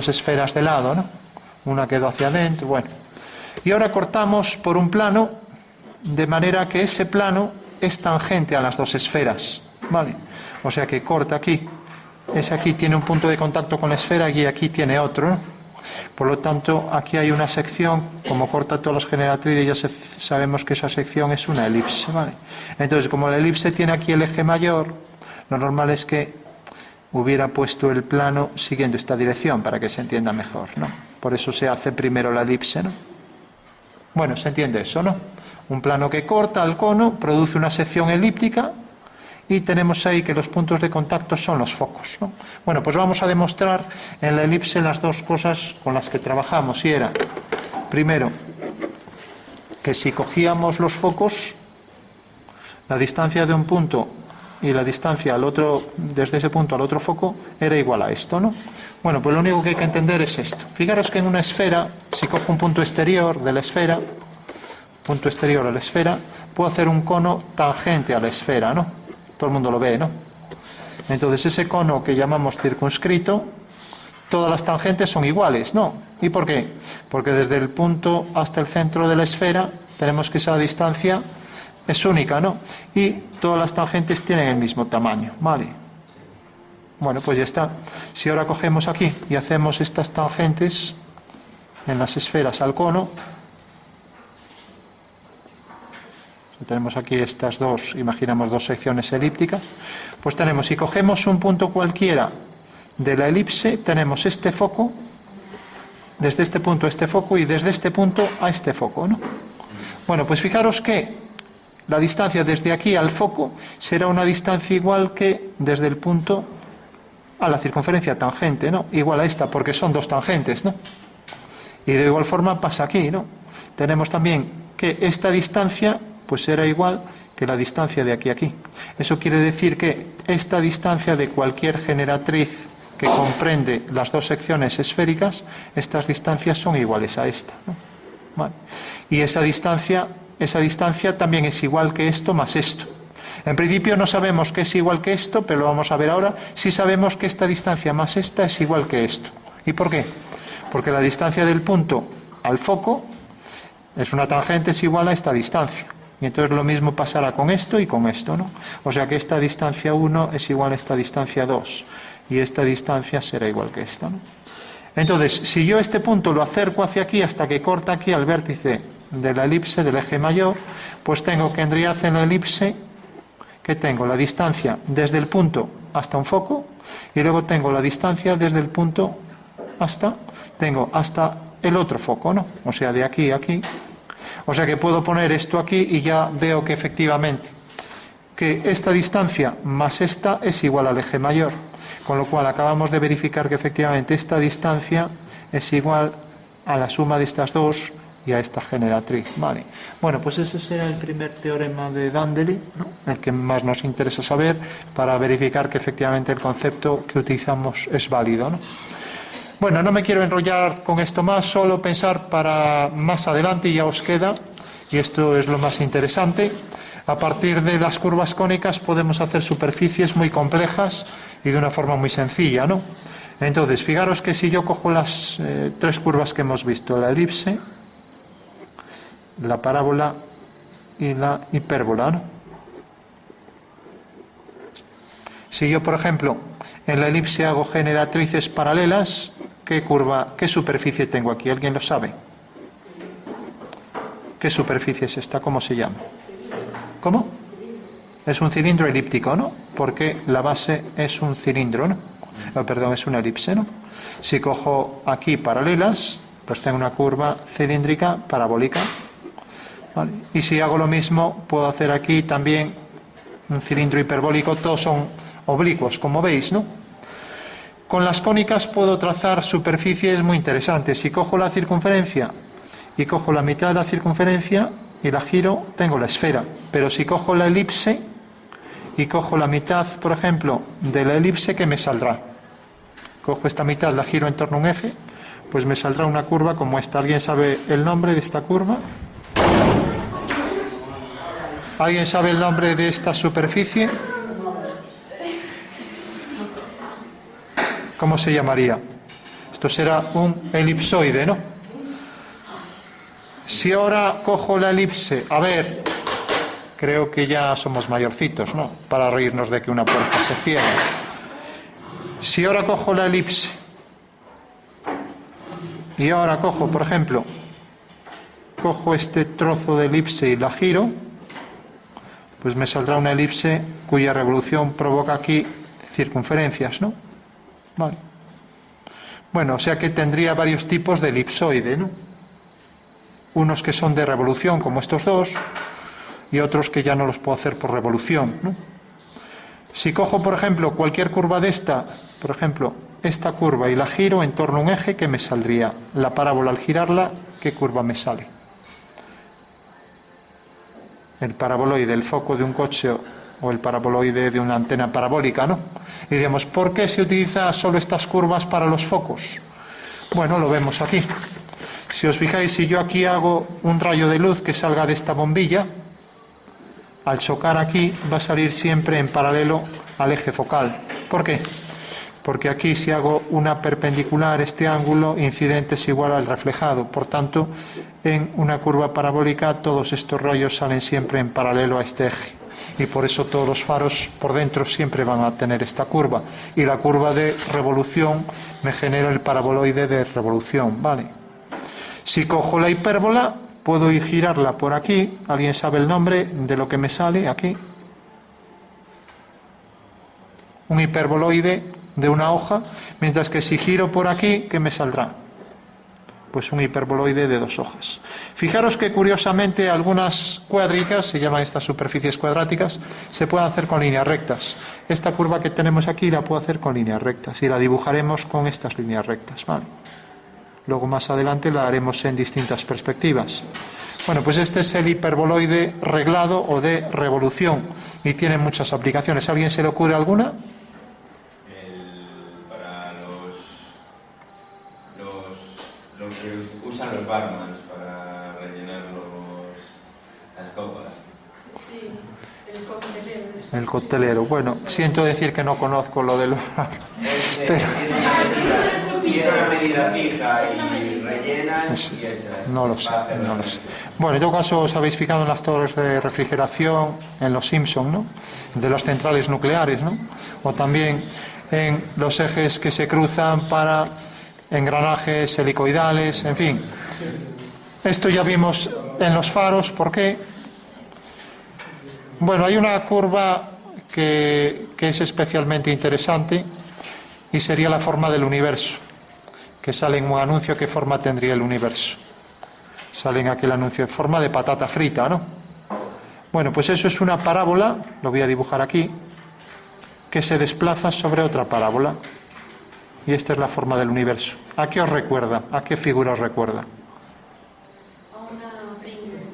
esferas de lado, ¿no? Una quedó hacia adentro, bueno. Y ahora cortamos por un plano, de manera que ese plano es tangente a las dos esferas, ¿vale? O sea que corta aquí. Ese aquí tiene un punto de contacto con la esfera y aquí tiene otro, ¿no? Por lo tanto, aquí hay una sección, como corta todas las generatrices, ya sabemos que esa sección es una elipse, ¿vale? Entonces, como la elipse tiene aquí el eje mayor, lo normal es que hubiera puesto el plano siguiendo esta dirección para que se entienda mejor, ¿no? Por eso se hace primero la elipse, ¿no? Bueno, se entiende eso, ¿no? Un plano que corta al cono, produce una sección elíptica y tenemos ahí que los puntos de contacto son los focos, ¿no? Bueno, pues vamos a demostrar en la elipse las dos cosas con las que trabajamos. Y era, primero, que si cogíamos los focos, la distancia de un punto y la distancia al otro, desde ese punto al otro foco, era igual a esto, ¿no? Bueno, pues lo único que hay que entender es esto. Fijaros que en una esfera, si cojo un punto exterior de la esfera, punto exterior a la esfera, puedo hacer un cono tangente a la esfera, ¿no? Todo el mundo lo ve, ¿no? Entonces ese cono que llamamos circunscrito, todas las tangentes son iguales, ¿no? ¿Y por qué? Porque desde el punto hasta el centro de la esfera tenemos que esa distancia es única, ¿no? Y todas las tangentes tienen el mismo tamaño, ¿vale? Bueno, pues ya está. Si ahora cogemos aquí y hacemos estas tangentes en las esferas al cono, tenemos aquí estas dos, imaginamos dos secciones elípticas, pues tenemos, si cogemos un punto cualquiera de la elipse, tenemos este foco, desde este punto a este foco y desde este punto a este foco, ¿no? Bueno, pues fijaros que la distancia desde aquí al foco será una distancia igual que desde el punto a la circunferencia tangente, ¿no? Igual a esta, porque son dos tangentes, ¿no? Y de igual forma pasa aquí, ¿no? Tenemos también que esta distancia pues será igual que la distancia de aquí a aquí. Eso quiere decir que esta distancia de cualquier generatriz que comprende las dos secciones esféricas, estas distancias son iguales a esta, ¿no? Vale. Y esa distancia también es igual que esto más esto. En principio no sabemos que es igual que esto, pero lo vamos a ver ahora. Sí sabemos que esta distancia más esta es igual que esto. ¿Y por qué? Porque la distancia del punto al foco es una tangente, es igual a esta distancia. Y entonces lo mismo pasará con esto y con esto, ¿no? O sea que esta distancia 1 es igual a esta distancia 2. Y esta distancia será igual que esta, ¿no? Entonces, si yo este punto lo acerco hacia aquí hasta que corta aquí al vértice de la elipse, del eje mayor, pues tengo que en realidad en la elipse, que tengo la distancia desde el punto hasta un foco, y luego tengo la distancia desde el punto hasta el otro foco, ¿no? O sea, de aquí a aquí. O sea que puedo poner esto aquí y ya veo que efectivamente que esta distancia más esta es igual al eje mayor. Con lo cual acabamos de verificar que efectivamente esta distancia es igual a la suma de estas dos y a esta generatriz. Vale. Bueno, pues ese será el primer teorema de Dandeli, ¿no? El que más nos interesa saber para verificar que efectivamente el concepto que utilizamos es válido, ¿no? Bueno, no me quiero enrollar con esto más, solo pensar para más adelante, y ya os queda, y esto es lo más interesante. A partir de las curvas cónicas podemos hacer superficies muy complejas y de una forma muy sencilla, ¿no? Entonces, fijaros que si yo cojo las tres curvas que hemos visto, la elipse, la parábola y la hipérbola, ¿no? Si yo, por ejemplo, en la elipse hago generatrices paralelas, ¿qué superficie tengo aquí? ¿Alguien lo sabe? ¿Qué superficie es esta? ¿Cómo se llama? ¿Cómo? Es un cilindro elíptico, ¿no? Porque la base es un cilindro, ¿no? Perdón, es una elipse, ¿no? Si cojo aquí paralelas, pues tengo una curva cilíndrica parabólica, ¿vale? Y si hago lo mismo, puedo hacer aquí también un cilindro hiperbólico. Todos son oblicuos, como veis, ¿no? Con las cónicas puedo trazar superficies muy interesantes. Si cojo la circunferencia y cojo la mitad de la circunferencia y la giro, tengo la esfera. Pero si cojo la elipse y cojo la mitad, por ejemplo, de la elipse, ¿qué me saldrá? Cojo esta mitad, la giro en torno a un eje, pues me saldrá una curva como esta. ¿Alguien sabe el nombre de esta curva? ¿Alguien sabe el nombre de esta superficie? ¿Cómo se llamaría? Esto será un elipsoide, ¿no? Si ahora cojo la elipse, a ver, creo que ya somos mayorcitos, ¿no? Para reírnos de que una puerta se cierra. Si ahora cojo la elipse y ahora cojo, por ejemplo, cojo este trozo de elipse y la giro, pues me saldrá una elipse cuya revolución provoca aquí circunferencias, ¿no? Vale. Bueno, o sea que tendría varios tipos de elipsoide, ¿no? Unos que son de revolución, como estos dos, y otros que ya no los puedo hacer por revolución, ¿no? Si cojo, por ejemplo, cualquier curva de esta, por ejemplo, esta curva, y la giro en torno a un eje, ¿qué me saldría? La parábola al girarla, ¿qué curva me sale? El paraboloide, el foco de un coche o el paraboloide de una antena parabólica, ¿no? Y digamos, ¿por qué se utiliza solo estas curvas para los focos? Bueno, lo vemos aquí. Si os fijáis, si yo aquí hago un rayo de luz que salga de esta bombilla, al chocar aquí va a salir siempre en paralelo al eje focal. ¿Por qué? Porque aquí si hago una perpendicular, este ángulo incidente es igual al reflejado. Por tanto, en una curva parabólica todos estos rayos salen siempre en paralelo a este eje. Y por eso todos los faros por dentro siempre van a tener esta curva. Y la curva de revolución me genera el paraboloide de revolución, ¿vale? Si cojo la hipérbola, puedo girarla por aquí. ¿Alguien sabe el nombre de lo que me sale aquí? Un hiperboloide de una hoja, mientras que si giro por aquí, ¿qué me saldrá? Pues un hiperboloide de dos hojas. Fijaros que curiosamente algunas cuádricas, se llaman estas superficies cuadráticas, se pueden hacer con líneas rectas. Esta curva que tenemos aquí la puedo hacer con líneas rectas y la dibujaremos con estas líneas rectas, ¿vale? Luego más adelante la haremos en distintas perspectivas. Bueno, pues este es el hiperboloide reglado o de revolución y tiene muchas aplicaciones. ¿A alguien se le ocurre alguna? Para los que usan los barmans para rellenar las copas. Sí, el coctelero. El coctelero. Bueno, siento decir que no conozco lo de los... Pero... Tiene una medida fija y rellenas y echas. No lo sé. Bueno, en todo caso os habéis fijado en las torres de refrigeración, en los Simpson, ¿no? De las centrales nucleares, ¿no? O también en los ejes que se cruzan para engranajes helicoidales, en fin. Esto ya vimos en los faros. ¿Por qué? Bueno, hay una curva que es especialmente interesante y sería la forma del universo, que sale en un anuncio. ¿Qué forma tendría el universo? Sale en aquel anuncio de forma de patata frita, ¿no? Bueno, pues eso es una parábola, lo voy a dibujar aquí, que se desplaza sobre otra parábola. Y esta es la forma del universo. ¿A qué os recuerda? ¿A qué figura os recuerda? A una Pringles.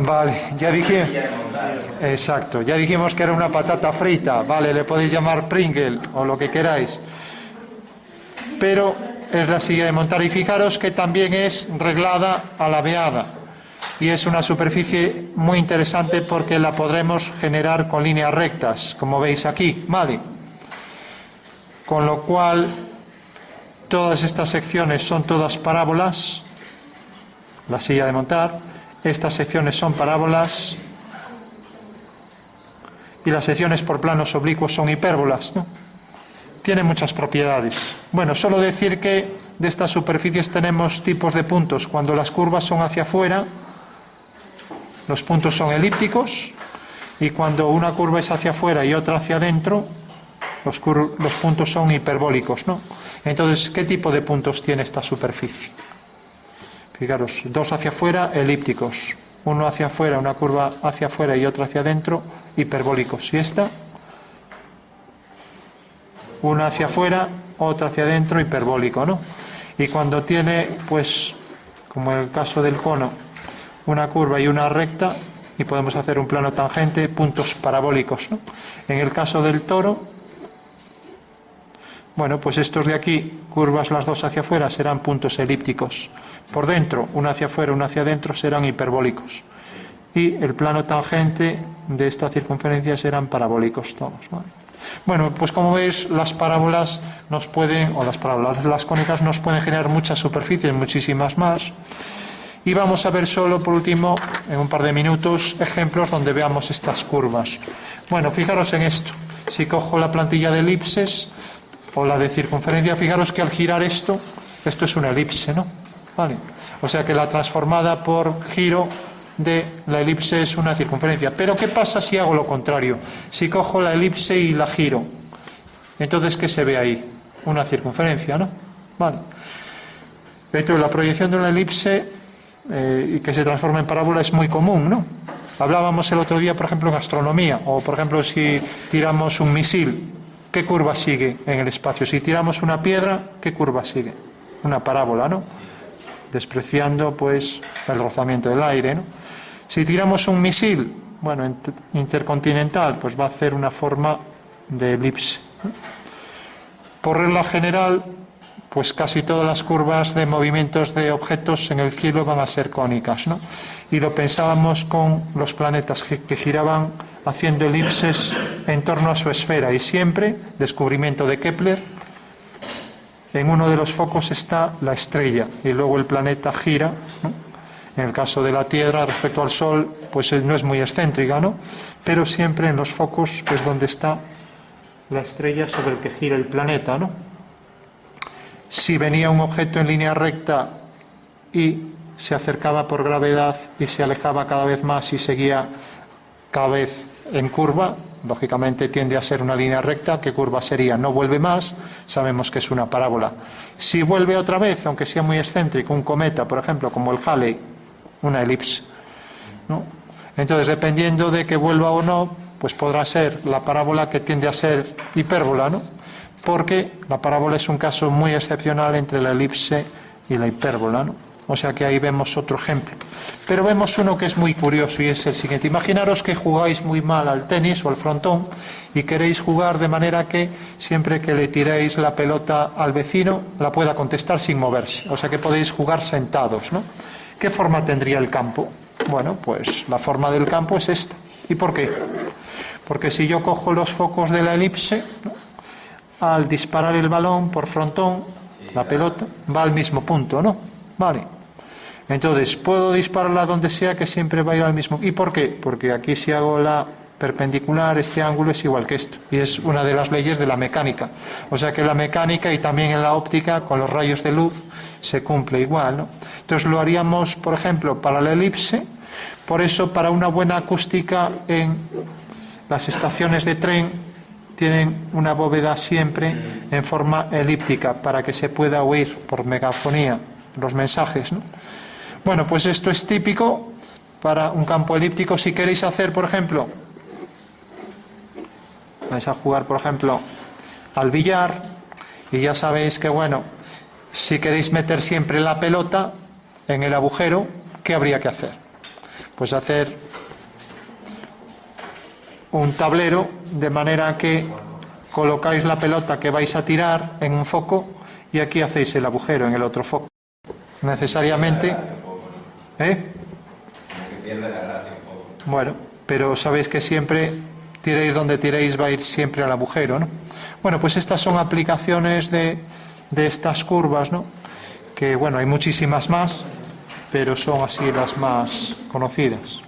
Vale, ya dije. Exacto, ya dijimos que era una patata frita. Vale, le podéis llamar Pringle o lo que queráis. Pero es la silla de montar. Y fijaros que también es reglada a la veada. Y es una superficie muy interesante porque la podremos generar con líneas rectas, como veis aquí. Vale. Con lo cual, todas estas secciones son todas parábolas. La silla de montar. Estas secciones son parábolas. Y las secciones por planos oblicuos son hipérbolas, ¿no? Tiene muchas propiedades. Bueno, solo decir que de estas superficies tenemos tipos de puntos. Cuando las curvas son hacia afuera, los puntos son elípticos. Y cuando una curva es hacia afuera y otra hacia adentro, los puntos son hiperbólicos, ¿no? Entonces, ¿qué tipo de puntos tiene esta superficie? Fijaros, dos hacia afuera, elípticos. Uno hacia afuera, una curva hacia afuera y otra hacia adentro, hiperbólicos. Y esta, una hacia afuera, otra hacia adentro, hiperbólico, ¿no? Y cuando tiene, pues, como en el caso del cono, una curva y una recta, y podemos hacer un plano tangente, puntos parabólicos, ¿no? En el caso del toro, bueno, pues estos de aquí, curvas las dos hacia afuera, serán puntos elípticos. Por dentro, una hacia afuera, una hacia adentro, serán hiperbólicos. Y el plano tangente de esta circunferencia serán parabólicos todos, ¿vale? Bueno, pues como veis, las parábolas nos pueden, o las parábolas, las cónicas nos pueden generar muchas superficies, muchísimas más. Y vamos a ver solo, por último, en un par de minutos, ejemplos donde veamos estas curvas. Bueno, fijaros en esto. Si cojo la plantilla de elipses o la de circunferencia, fijaros que al girar esto es una elipse, ¿no? Vale. O sea que la transformada por giro de la elipse es una circunferencia. Pero ¿qué pasa si hago lo contrario? Si cojo la elipse y la giro, entonces ¿qué se ve ahí? Una circunferencia, ¿no? Vale. Entonces la proyección de una elipse y que se transforma en parábola es muy común, ¿no? Hablábamos el otro día, por ejemplo, en astronomía, o por ejemplo si tiramos un misil, ¿qué curva sigue en el espacio? Si tiramos una piedra, ¿qué curva sigue? Una parábola, ¿no? Despreciando, pues, el rozamiento del aire, ¿no? Si tiramos un misil, bueno, intercontinental, pues va a hacer una forma de elipse, ¿no? Por regla general, pues casi todas las curvas de movimientos de objetos en el cielo van a ser cónicas, ¿no? Y lo pensábamos con los planetas que giraban haciendo elipses en torno a su esfera, y siempre, descubrimiento de Kepler, en uno de los focos está la estrella y luego el planeta gira, ¿no? En el caso de la Tierra respecto al Sol, pues no es muy excéntrica, ¿no? Pero siempre en los focos es donde está la estrella sobre el que gira el planeta, ¿no? Si venía un objeto en línea recta y se acercaba por gravedad y se alejaba cada vez más y seguía cada vez en curva, lógicamente tiende a ser una línea recta. ¿Qué curva sería? No vuelve más, sabemos que es una parábola. Si vuelve otra vez, aunque sea muy excéntrico, un cometa, por ejemplo, como el Halley, una elipse, ¿no? Entonces, dependiendo de que vuelva o no, pues podrá ser la parábola que tiende a ser hipérbola, ¿no? Porque la parábola es un caso muy excepcional entre la elipse y la hipérbola, ¿no? O sea que ahí vemos otro ejemplo. Pero vemos uno que es muy curioso y es el siguiente. Imaginaros que jugáis muy mal al tenis o al frontón y queréis jugar de manera que siempre que le tiréis la pelota al vecino la pueda contestar sin moverse. O sea que podéis jugar sentados, ¿no? ¿Qué forma tendría el campo? Bueno, pues la forma del campo es esta. ¿Y por qué? Porque si yo cojo los focos de la elipse, ¿no?, al disparar el balón por frontón, la pelota va al mismo punto, ¿no? Vale. Entonces, puedo dispararla donde sea, que siempre va a ir al mismo. ¿Y por qué? Porque aquí si hago la perpendicular, este ángulo es igual que esto. Y es una de las leyes de la mecánica. O sea que la mecánica y también en la óptica, con los rayos de luz, se cumple igual, ¿no? Entonces lo haríamos, por ejemplo, para la elipse. Por eso, para una buena acústica en las estaciones de tren, tienen una bóveda siempre en forma elíptica, para que se pueda oír por megafonía los mensajes, ¿no? Bueno, pues esto es típico para un campo elíptico. Si queréis hacer, por ejemplo, vais a jugar, por ejemplo, al billar, y ya sabéis que, bueno, si queréis meter siempre la pelota en el agujero, ¿qué habría que hacer? Pues hacer un tablero de manera que colocáis la pelota que vais a tirar en un foco y aquí hacéis el agujero en el otro foco. Necesariamente... Bueno, pero sabéis que siempre tiréis donde tiréis va a ir siempre al agujero, ¿no? Bueno, pues estas son aplicaciones de estas curvas, ¿no? Que, bueno, hay muchísimas más, pero son así las más conocidas.